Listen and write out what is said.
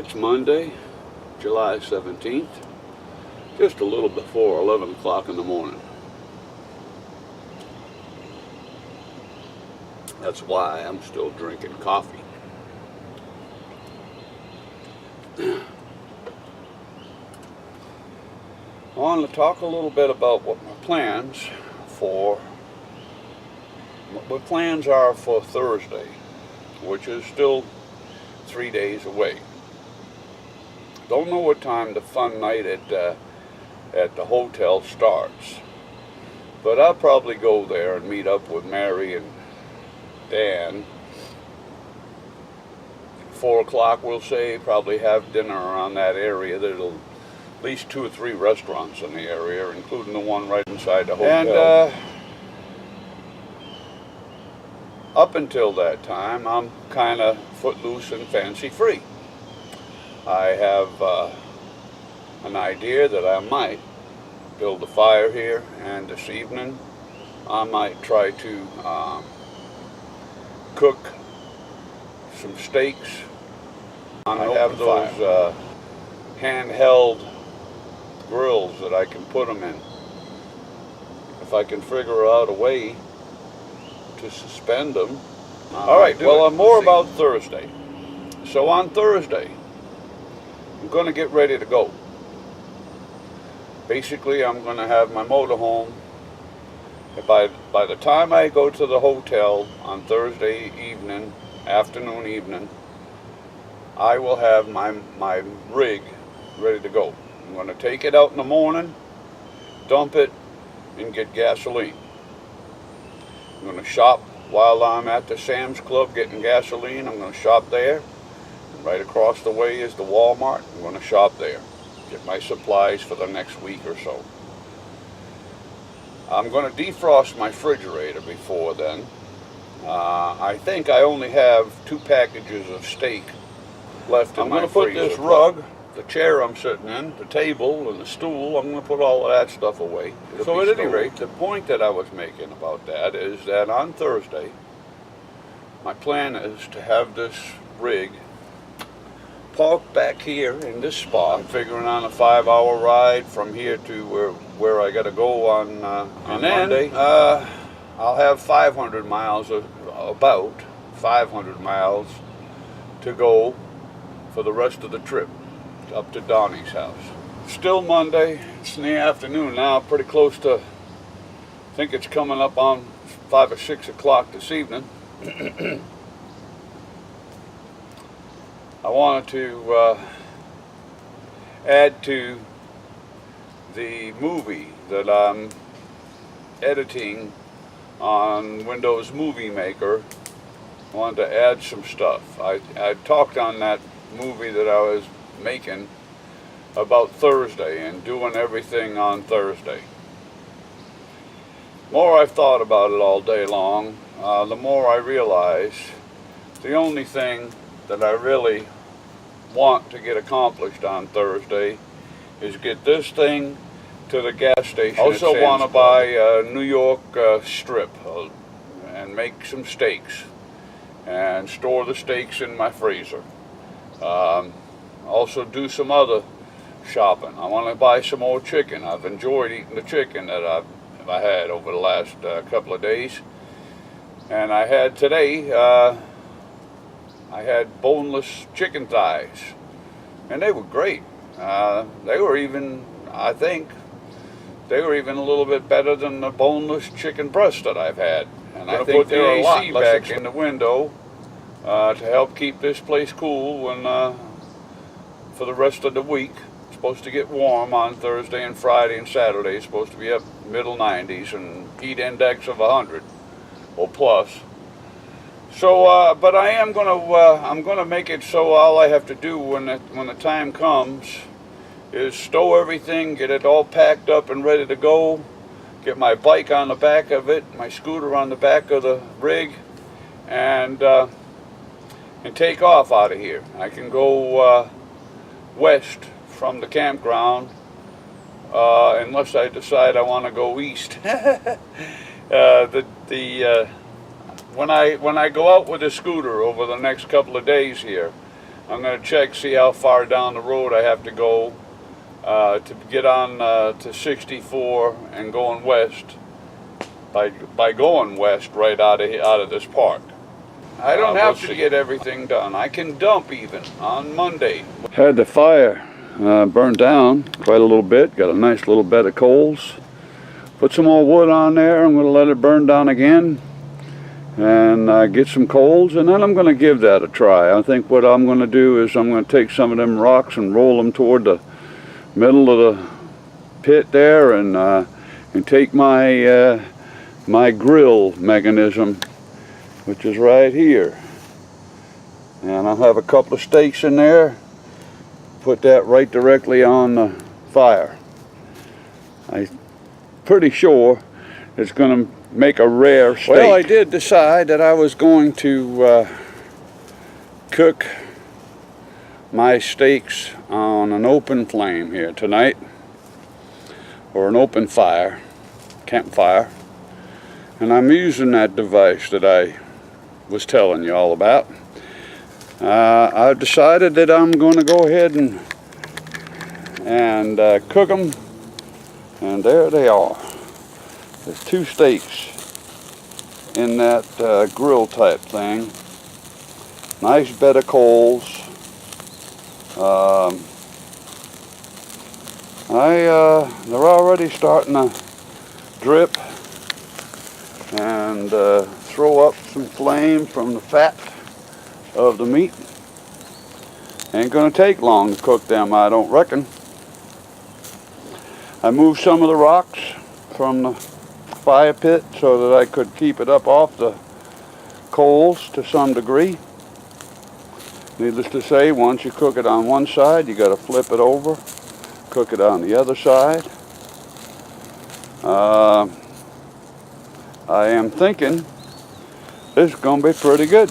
It's Monday, July 17th, just a little before 11 o'clock in the morning. That's why I'm still drinking coffee. I want to talk a little bit about what my plans are for Thursday, which is still 3 days away. Don't know what time the fun night at the hotel starts, but I'll probably go there and meet up with Mary and Dan. 4 o'clock, we'll say, probably have dinner around that area. There's at least 2 or 3 restaurants in the area, including the one right inside the hotel. And up until that time, I'm kind of footloose and fancy-free. I have an idea that I might build a fire here, and this evening I might try to cook some steaks. I have those handheld grills that I can put them in. If I can figure out a way to suspend them. All right, well, more about Thursday. So on Thursday, I'm going to get ready to go. Basically, I'm going to have my motorhome. By the time I go to the hotel on Thursday evening, afternoon, evening, I will have my rig ready to go. I'm going to take it out in the morning, dump it, and get gasoline. I'm going to shop while I'm at the Sam's Club getting gasoline. I'm going to shop there. Right across the way is the Walmart. I'm going to shop there. Get my supplies for the next week or so. I'm going to defrost my refrigerator before then. I think I only have 2 packages of steak left in my freezer. I'm going to put this rug, the chair I'm sitting in, the table, and the stool, I'm going to put all of that stuff away. So at any rate, the point that I was making about that is that on Thursday, my plan is to have this rig parked back here in this spot. I'm figuring on a 5-hour ride from here to where I got to go on Monday. I'll have 500 miles, about 500 miles to go for the rest of the trip up to Donnie's house. Still Monday. It's in the afternoon now, pretty close to, I think it's coming up on 5 or 6 o'clock this evening. I wanted to add to the movie that I'm editing on Windows Movie Maker. I wanted to add some stuff. I talked on that movie that I was making about Thursday and doing everything on Thursday. The more I've thought about it all day long, the more I realize the only thing that I really want to get accomplished on Thursday is get this thing to the gas station. I also want to buy a New York strip and make some steaks and store the steaks in my freezer. Also do some other shopping. I want to buy some more chicken. I've enjoyed eating the chicken that I had over the last couple of days. And I had today, I had boneless chicken thighs, and they were great. They were even, I think, they were even a little bit better than the boneless chicken breast that I've had. And I think the AC back in the window to help keep this place cool when for the rest of the week. It's supposed to get warm on Thursday and Friday and Saturday. It's supposed to be up middle 90s and heat index of 100 or plus. So, but I'm gonna make it so all I have to do when the time comes is stow everything, get it all packed up and ready to go, get my bike on the back of it, my scooter on the back of the rig, and take off out of here. I can go west from the campground unless I decide I want to go east. When I go out with a scooter over the next couple of days here, I'm going to check, see how far down the road I have to go to get on to 64 and going west. By going west right out of this park. I don't have to get everything done. I can dump even on Monday. Had the fire burnt down quite a little bit. Got a nice little bed of coals. Put some more wood on there. I'm going to let it burn down again and get some coals, and then I'm going to give that a try. I think what I'm going to do is I'm going to take some of them rocks and roll them toward the middle of the pit there, and take my my grill mechanism, which is right here, and I'll have a couple of stakes in there. Put that right directly on the fire. I'm pretty sure it's going to make a rare steak. Well, I did decide that I was going to cook my steaks on an open flame here tonight, or an open fire, campfire. And I'm using that device that I was telling you all about. I've decided that I'm going to go ahead and cook them, and there they are. There's 2 steaks in that grill type thing. Nice bed of coals. They're already starting to drip and throw up some flame from the fat of the meat. Ain't gonna take long to cook them, I don't reckon. I moved some of the rocks from the fire pit so that I could keep it up off the coals to some degree. Needless to say, once you cook it on one side, you got to flip it over, cook it on the other side. I am thinking this is going to be pretty good.